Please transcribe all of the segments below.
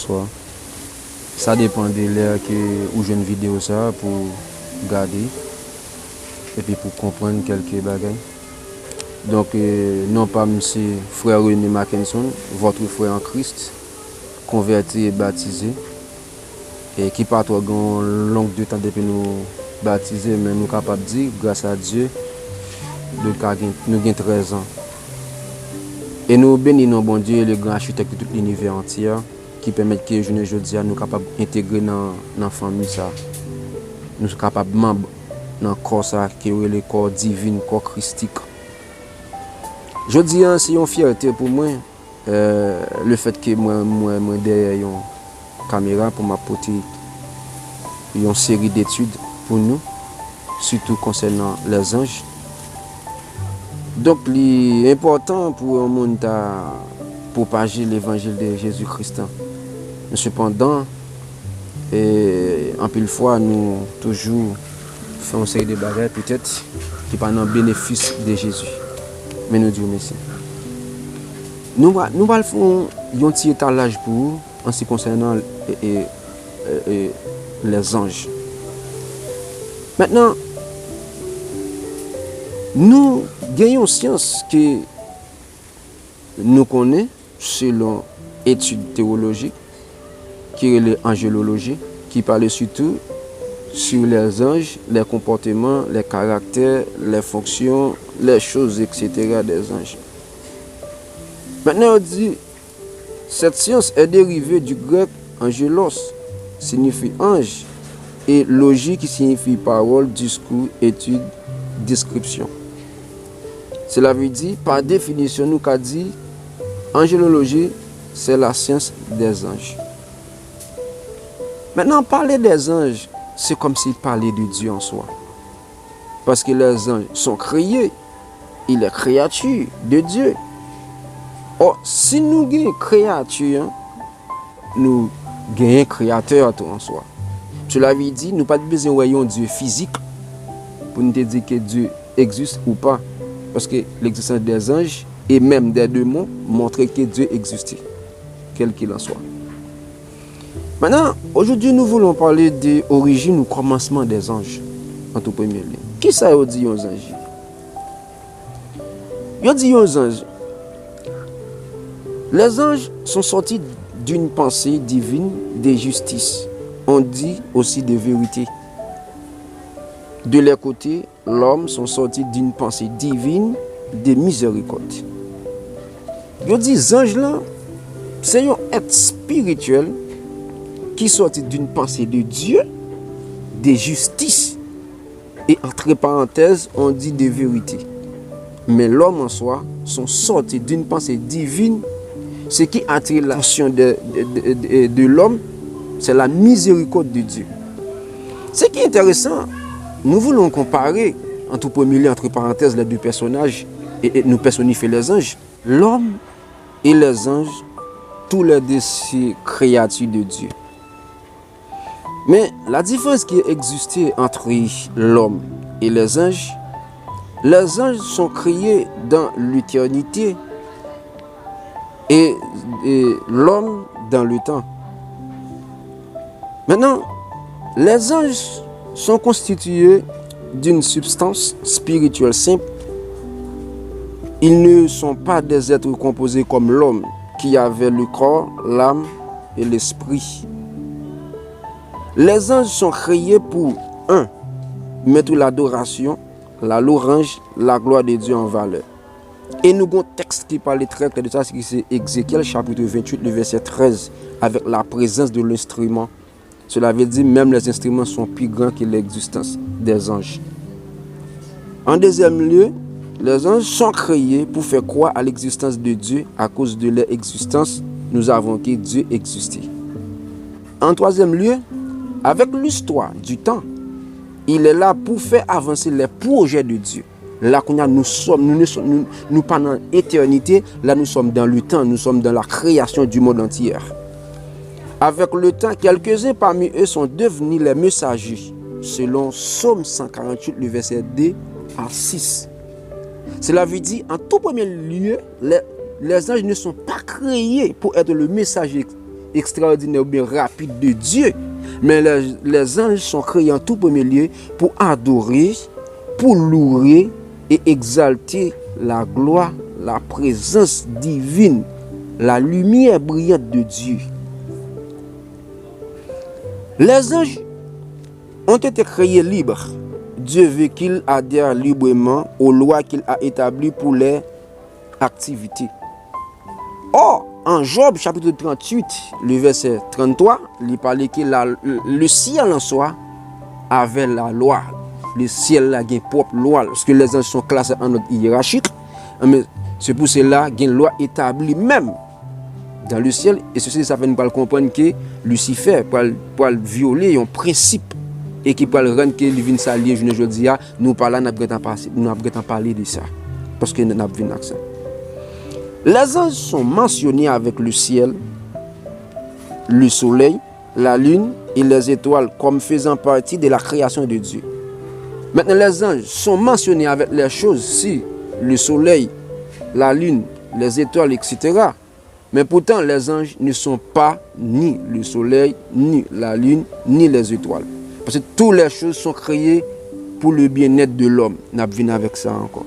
soir. Ça dépend de l'heure que ou j'ai une vidéo ça pour garder et puis pour comprendre quelques bagages. Donc non pas monsieur frère René Mackinson, votre frère en Christ, converti et baptisé, et qui pas trop grand longue de temps depuis nous baptiser, mais nous capables de dire grâce à Dieu nous avons 13 ans. Et nous bénissons bon Dieu, le grand architecte de tout l'univers entier, qui permet que je ne dis nous capables d'intégrer dans la famille ça. Nous sommes capables de membres dans le corps ça, qui est le corps divin, le corps christique. Je dis c'est une fierté pour moi, le fait que moi derrière une caméra pour m'apporter une série d'études pour nous, surtout concernant les anges. Donc, l'important pour un monde à propager l'évangile de Jésus-Christ. Mais cependant, en pile fois, nous toujours faisons une série de bagages peut-être qui pas dans le bénéfice de Jésus. Mais nous disons merci. Nous allons faire un petit étalage pour vous en ce qui concerne les anges. Maintenant, nous gagnons science que nous connaissons selon études théologiques, qui est l'angélologie, qui parle surtout sur les anges, les comportements, les caractères, les fonctions, les choses, etc. des anges. Maintenant, on dit, cette science est dérivée du grec angelos, signifie ange, et logie qui signifie parole, discours, étude, description. Cela veut dire, par définition, nous qu'a dit, angélologie, c'est la science des anges. Maintenant, parler des anges, c'est comme s'il parlait de Dieu en soi. Parce que les anges sont créés, ils sont créatures de Dieu. Or, si nous avons une créature, nous avons un créateur en soi. Cela veut dire, nous n'avons pas besoin d'un Dieu physique pour nous dire que Dieu existe ou pas. Parce que l'existence des anges et même des démons montre que Dieu existe, quel qu'il en soit. Maintenant, aujourd'hui, nous voulons parler de l'origine ou commencement des anges, en tout premier lieu. Qui ça veut dire aux anges? Il dit aux anges. Les anges sont sortis d'une pensée divine de justice. On dit aussi de vérité. De leur côté, l'homme sont sortis d'une pensée divine de miséricorde. Je dis, les anges là, c'est un être spirituel qui sortit d'une pensée de Dieu, de justice. Et entre parenthèses, on dit de vérité. Mais l'homme en soi sont sortis d'une pensée divine. Ce qui attire l'attention de l'homme, c'est la miséricorde de Dieu. Ce qui est intéressant, nous voulons comparer, en tout premier lieu, entre parenthèses, les deux personnages, et nous personnifier les anges. L'homme et les anges, tous les deux sont créatures de Dieu. Mais la différence qui existe entre l'homme et les anges sont créés dans l'éternité et l'homme dans le temps. Maintenant, les anges sont constitués d'une substance spirituelle simple. Ils ne sont pas des êtres composés comme l'homme qui avait le corps, l'âme et l'esprit. Les anges sont créés pour, mettre l'adoration, la louange, la gloire de Dieu en valeur. Et nous avons un texte qui parle très clair de ça, c'est Ézéchiel chapitre 28, le verset 13, avec la présence de l'instrument. Cela veut dire même les instruments sont plus grands que l'existence des anges. En deuxième lieu, les anges sont créés pour faire croire à l'existence de Dieu. À cause de leur existence, nous avons que Dieu existait. En troisième lieu, avec l'histoire du temps, il est là pour faire avancer les projets de Dieu. Là, nous pendant l'éternité, là nous sommes dans le temps, nous sommes dans la création du monde entier. Avec le temps, quelques-uns parmi eux sont devenus les messagers, selon Psaume 148, le verset 2 à 6. Cela veut dire, en tout premier lieu, les anges ne sont pas créés pour être le messager extraordinaire ou bien rapide de Dieu. Mais les anges sont créés en tout premier lieu pour adorer, pour louer et exalter la gloire, la présence divine, la lumière brillante de Dieu. Les anges ont été créés libres. Dieu veut qu'ils adhèrent librement aux lois qu'il a établies pour les activités. Or, en Job chapitre 38, le verset 33, il parlait que le ciel en soi avait la loi. Le ciel a une propre loi. Parce que les anges sont classés en ordre hiérarchique. Mais c'est pour cela qu'il y a une loi établie même dans le ciel. Et ceci, ça fait nous comprendre que Lucifer pour violer un principe et qui peut rendre que le s'allier je ne dis nous parlons nous parler de ça parce que nous avons vu ça. Les anges sont mentionnés avec le ciel, le soleil, la lune et les étoiles comme faisant partie de la création de Dieu. Maintenant, les anges sont mentionnés avec les choses, si le soleil, la lune, les étoiles, etc. Mais pourtant, les anges ne sont pas ni le soleil, ni la lune, ni les étoiles. Parce que toutes les choses sont créées pour le bien-être de l'homme. Nous avons vu avec ça encore.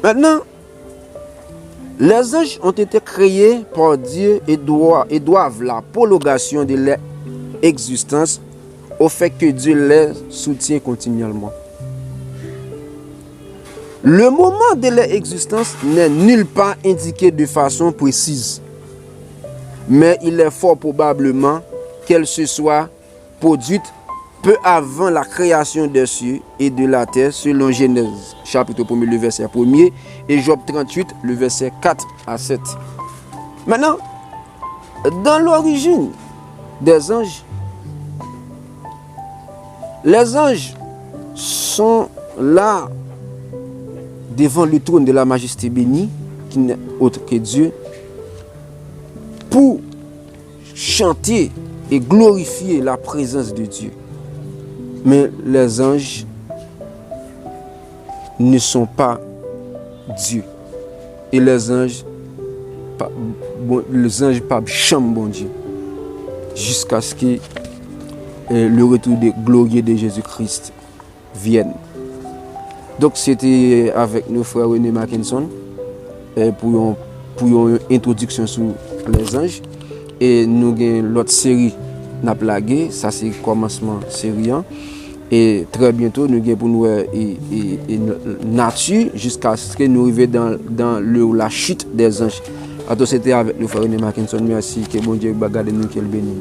Maintenant, les anges ont été créés par Dieu et doivent la prolongation de leur existence au fait que Dieu les soutient continuellement. Le moment de leur existence n'est nulle part indiqué de façon précise, mais il est fort probablement qu'elle se soit produite peu avant la création des cieux et de la terre, selon Genèse, chapitre 1, le verset 1er, et Job 38, le verset 4 à 7. Maintenant, dans l'origine des anges, les anges sont là devant le trône de la majesté bénie, qui n'est autre que Dieu, pour chanter et glorifier la présence de Dieu. Mais les anges ne sont pas Dieu. Et les anges pas chambre bon Dieu. Jusqu'à ce que le retour de glorieux de Jésus-Christ vienne. Donc c'était avec nos frères René Mackinson pour une introduction sur les anges. Et nous avons l'autre série n'a plagué, ça c'est commencement série 1. Et très bientôt nous avons pour nous nature jusqu'à ce que nous arrivions dans la chute des anges. Alors c'était avec le frère René Mackinson. Merci, que bon Dieu garde nous, qu'il bénisse.